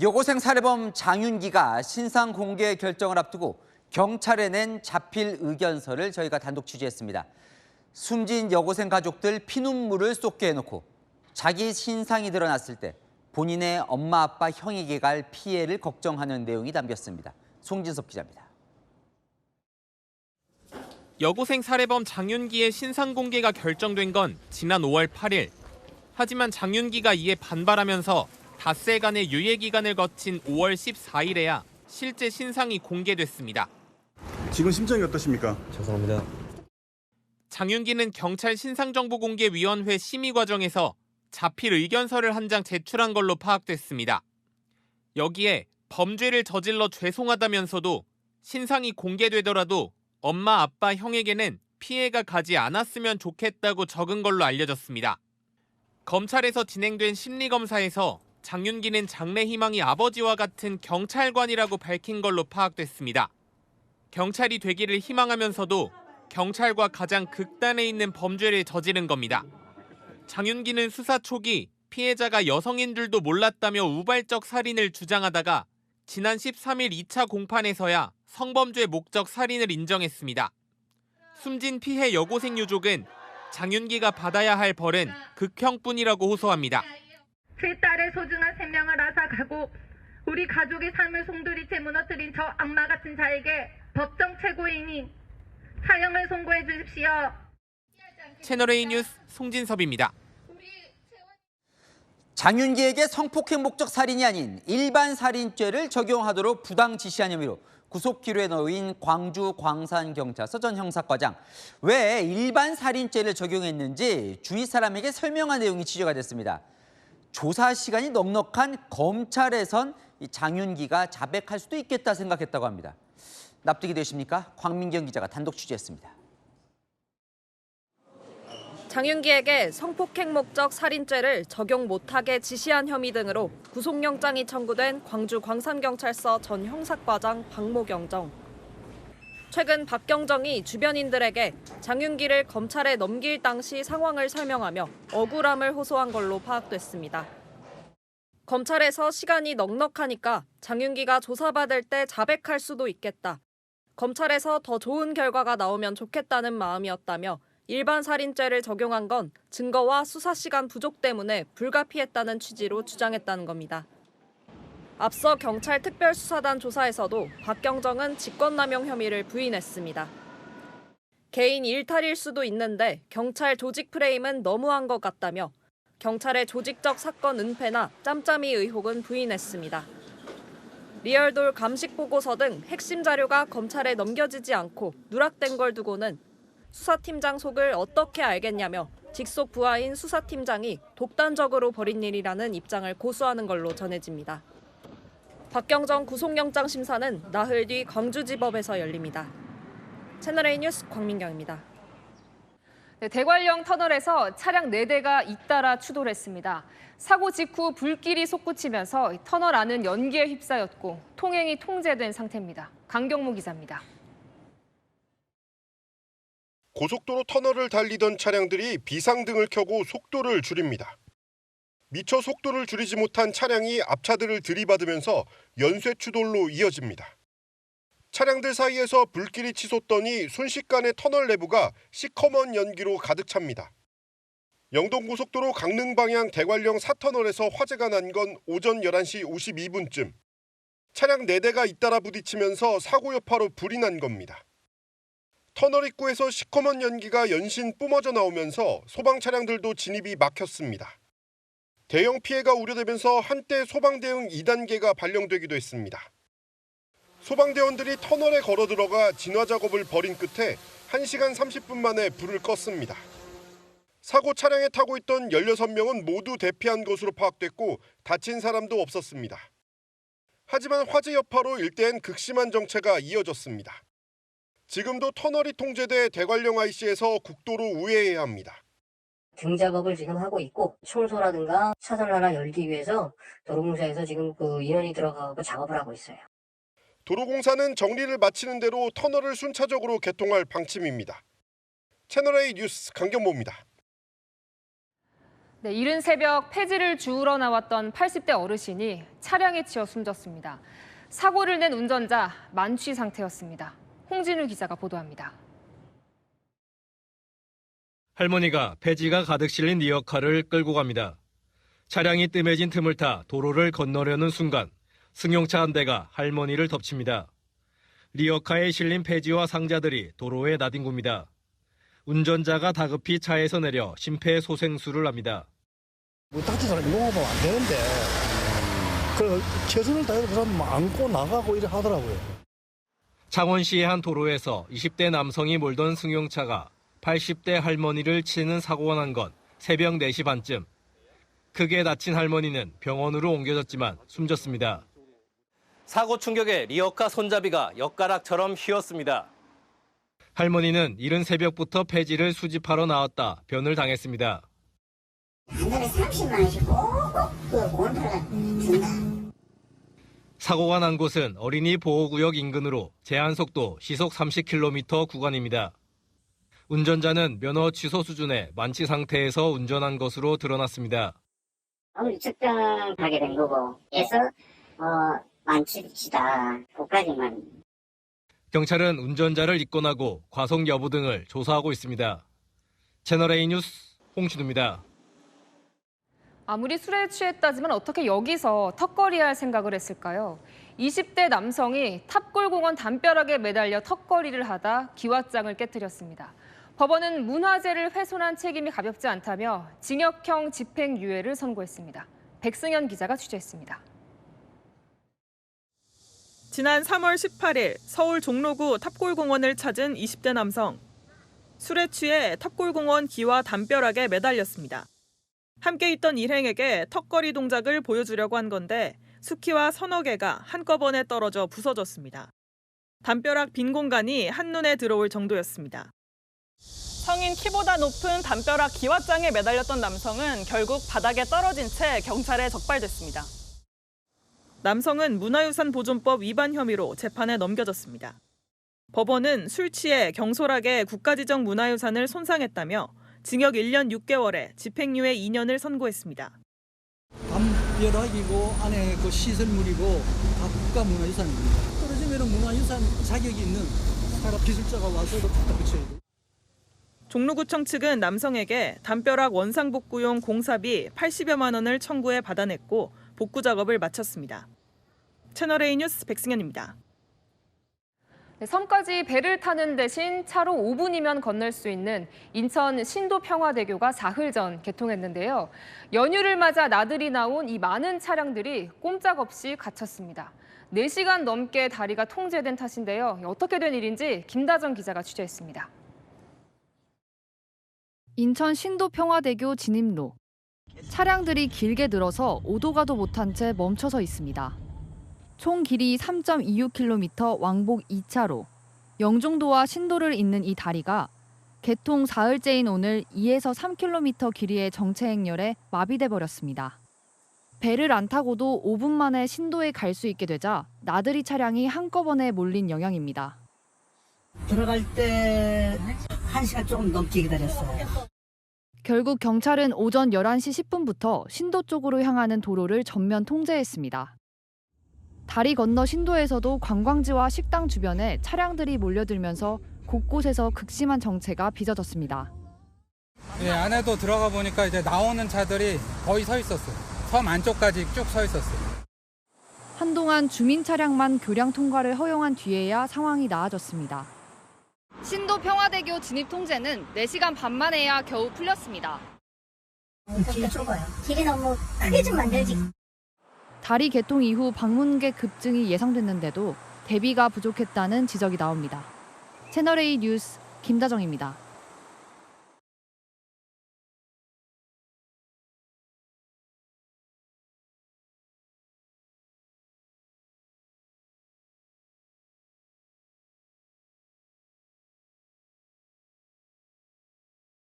여고생 살해범 장윤기가 신상 공개 결정을 앞두고 경찰에 낸 자필 의견서를 저희가 단독 취재했습니다. 숨진 여고생 가족들 피눈물을 쏟게 해놓고 자기 신상이 드러났을 때 본인의 엄마, 아빠, 형에게 갈 피해를 걱정하는 내용이 담겼습니다. 송진섭 기자입니다. 여고생 살해범 장윤기의 신상 공개가 결정된 건 지난 5월 8일. 하지만 장윤기가 이에 반발하면서 닷새간의 유예 기간을 거친 5월 14일에야 실제 신상이 공개됐습니다. 지금 심정이 어떠십니까? 죄송합니다. 장윤기는 경찰 신상정보공개위원회 심의 과정에서 자필 의견서를 한 장 제출한 걸로 파악됐습니다. 여기에 범죄를 저질러 죄송하다면서도 신상이 공개되더라도 엄마, 아빠, 형에게는 피해가 가지 않았으면 좋겠다고 적은 걸로 알려졌습니다. 검찰에서 진행된 심리검사에서 장윤기는 장래 희망이 아버지와 같은 경찰관이라고 밝힌 걸로 파악됐습니다. 경찰이 되기를 희망하면서도 경찰과 가장 극단에 있는 범죄를 저지른 겁니다. 장윤기는 수사 초기 피해자가 여성인 줄도 몰랐다며 우발적 살인을 주장하다가 지난 13일 2차 공판에서야 성범죄 목적 살인을 인정했습니다. 숨진 피해 여고생 유족은 장윤기가 받아야 할 벌은 극형뿐이라고 호소합니다. 제 딸의 소중한 생명을 앗아가고 우리 가족의 삶을 송두리째 무너뜨린 저 악마 같은 자에게 법정 최고인이 사형을 선고해 주십시오. 채널A 뉴스 송진섭입니다. 장윤기에게 성폭행 목적 살인이 아닌 일반 살인죄를 적용하도록 부당 지시한 혐의로 구속 기로에 놓인 광주 광산경찰서 전 형사과장. 왜 일반 살인죄를 적용했는지 주위 사람에게 설명한 내용이 취재가 됐습니다. 조사 시간이 넉넉한 검찰에선 장윤기가 자백할 수도 있겠다 생각했다고 합니다. 납득이 되십니까? 광민경 기자가 단독 취재했습니다. 장윤기에게 성폭행 목적 살인죄를 적용 못하게 지시한 혐의 등으로 구속영장이 청구된 광주 광산경찰서 전 형사과장 박모경정. 최근 박경정이 주변인들에게 장윤기를 검찰에 넘길 당시 상황을 설명하며 억울함을 호소한 걸로 파악됐습니다. 검찰에서 시간이 넉넉하니까 장윤기가 조사받을 때 자백할 수도 있겠다. 검찰에서 더 좋은 결과가 나오면 좋겠다는 마음이었다며 일반 살인죄를 적용한 건 증거와 수사 시간 부족 때문에 불가피했다는 취지로 주장했다는 겁니다. 앞서 경찰 특별수사단 조사에서도 박경정은 직권남용 혐의를 부인했습니다. 개인 일탈일 수도 있는데 경찰 조직 프레임은 너무한 것 같다며 경찰의 조직적 사건 은폐나 짬짬이 의혹은 부인했습니다. 리얼돌 감식 보고서 등 핵심 자료가 검찰에 넘겨지지 않고 누락된 걸 두고는 수사팀장 속을 어떻게 알겠냐며 직속 부하인 수사팀장이 독단적으로 벌인 일이라는 입장을 고수하는 걸로 전해집니다. 박경정 구속영장 심사는 나흘 뒤 광주지법에서 열립니다. 채널A 뉴스 광민경입니다. 네, 대관령 터널에서 차량 4대가 잇따라 추돌했습니다. 사고 직후 불길이 솟구치면서 터널 안은 연기에 휩싸였고 통행이 통제된 상태입니다. 강경모 기자입니다. 고속도로 터널을 달리던 차량들이 비상등을 켜고 속도를 줄입니다. 미처 속도를 줄이지 못한 차량이 앞차들을 들이받으면서 연쇄 추돌로 이어집니다. 차량들 사이에서 불길이 치솟더니 순식간에 터널 내부가 시커먼 연기로 가득 찹니다. 영동고속도로 강릉 방향 대관령 4터널에서 화재가 난 건 오전 11시 52분쯤. 차량 4대가 잇따라 부딪히면서 사고 여파로 불이 난 겁니다. 터널 입구에서 시커먼 연기가 연신 뿜어져 나오면서 소방 차량들도 진입이 막혔습니다. 대형 피해가 우려되면서 한때 소방대응 2단계가 발령되기도 했습니다. 소방대원들이 터널에 걸어 들어가 진화 작업을 벌인 끝에 1시간 30분 만에 불을 껐습니다. 사고 차량에 타고 있던 16명은 모두 대피한 것으로 파악됐고 다친 사람도 없었습니다. 하지만 화재 여파로 일대엔 극심한 정체가 이어졌습니다. 지금도 터널이 통제돼 대관령 IC에서 국도로 우회해야 합니다. 등 작업을 지금 하고 있고 청소라든가 차선을 하나 열기 위해서 도로공사에서 지금 인원이 들어가고 작업을 하고 있어요. 도로공사는 정리를 마치는 대로 터널을 순차적으로 개통할 방침입니다. 채널A 뉴스 강경모입니다. 네, 이른 새벽 폐지를 주우러 나왔던 80대 어르신이 차량에 치여 숨졌습니다. 사고를 낸 운전자 만취 상태였습니다. 홍진우 기자가 보도합니다. 할머니가 폐지가 가득 실린 리어카를 끌고 갑니다. 차량이 뜸해진 틈을 타 도로를 건너려는 순간 승용차 한 대가 할머니를 덮칩니다. 리어카에 실린 폐지와 상자들이 도로에 나뒹굽니다. 운전자가 다급히 차에서 내려 심폐소생술을 합니다. 뭐 다친 사람 이동하면 안 되는데 그 최선을 다해서 그 사람 안고 나가고 이래 하더라고요. 창원시의 한 도로에서 20대 남성이 몰던 승용차가 80대 할머니를 치는 사고가 난 건 새벽 4시 반쯤. 크게 다친 할머니는 병원으로 옮겨졌지만 숨졌습니다. 사고 충격에 리어카 손잡이가 엿가락처럼 휘었습니다. 할머니는 이른 새벽부터 폐지를 수집하러 나왔다 변을 당했습니다. 한 달에 30만 원씩 꼭꼭 그 공원표가 준다. 사고가 난 곳은 어린이 보호구역 인근으로 제한속도 시속 30km 구간입니다. 운전자는 면허 취소 수준의 만취 상태에서 운전한 것으로 드러났습니다. 아무리 측정하게 된 거고 해서 만취시다. 그까지만. 경찰은 운전자를 입건하고 과속 여부 등을 조사하고 있습니다. 채널A 뉴스 홍진우입니다. 아무리 술에 취했다지만 어떻게 여기서 턱걸이할 생각을 했을까요? 20대 남성이 탑골공원 담벼락에 매달려 턱걸이를 하다 기왓장을 깨뜨렸습니다. 법원은 문화재를 훼손한 책임이 가볍지 않다며 징역형 집행유예를 선고했습니다. 백승현 기자가 취재했습니다. 지난 3월 18일 서울 종로구 탑골공원을 찾은 20대 남성. 술에 취해 탑골공원 기와 담벼락에 매달렸습니다. 함께 있던 일행에게 턱걸이 동작을 보여주려고 한 건데 수키와 서너 개가 한꺼번에 떨어져 부서졌습니다. 담벼락 빈 공간이 한눈에 들어올 정도였습니다. 성인 키보다 높은 담벼락 기왓장에 매달렸던 남성은 결국 바닥에 떨어진 채 경찰에 적발됐습니다. 남성은 문화유산보존법 위반 혐의로 재판에 넘겨졌습니다. 법원은 술 취해 경솔하게 국가지정 문화유산을 손상했다며 징역 1년 6개월에 집행유예 2년을 선고했습니다. 담벼락이고 안에 그 시설물이고 다 국가문화유산입니다. 떨어지면 문화유산 자격이 있는 사람 기술자가 와서 갖다 붙여야 돼요. 종로구청 측은 남성에게 담벼락 원상복구용 공사비 80여만 원을 청구해 받아냈고 복구 작업을 마쳤습니다. 채널A 뉴스 백승현입니다. 섬까지 배를 타는 대신 차로 5분이면 건널 수 있는 인천 신도평화대교가 사흘 전 개통했는데요. 연휴를 맞아 나들이 나온 이 많은 차량들이 꼼짝없이 갇혔습니다. 4시간 넘게 다리가 통제된 탓인데요. 어떻게 된 일인지 김다정 기자가 취재했습니다. 인천 신도평화대교 진입로. 차량들이 길게 늘어서 오도 가도 못한 채 멈춰서 있습니다. 총 길이 3.26km 왕복 2차로. 영종도와 신도를 잇는 이 다리가 개통 사흘째인 오늘 2에서 3km 길이의 정체 행렬에 마비돼 버렸습니다. 배를 안 타고도 5분 만에 신도에 갈 수 있게 되자 나들이 차량이 한꺼번에 몰린 영향입니다. 들어갈 때 1시간 조금 넘게 기다렸어요. 결국 경찰은 오전 11시 10분부터 신도 쪽으로 향하는 도로를 전면 통제했습니다. 다리 건너 신도에서도 관광지와 식당 주변에 차량들이 몰려들면서 곳곳에서 극심한 정체가 빚어졌습니다. 예, 안에도 들어가 보니까 이제 나오는 차들이 거의 서 있었어요. 섬 안쪽까지 쭉 서 있었어요. 한동안 주민 차량만 교량 통과를 허용한 뒤에야 상황이 나아졌습니다. 신도평화대교 진입 통제는 4시간 반 만에야 겨우 풀렸습니다. 길이 좁아요. 길이 너무 크게 좀 만들지. 다리 개통 이후 방문객 급증이 예상됐는데도 대비가 부족했다는 지적이 나옵니다. 채널A 뉴스 김다정입니다.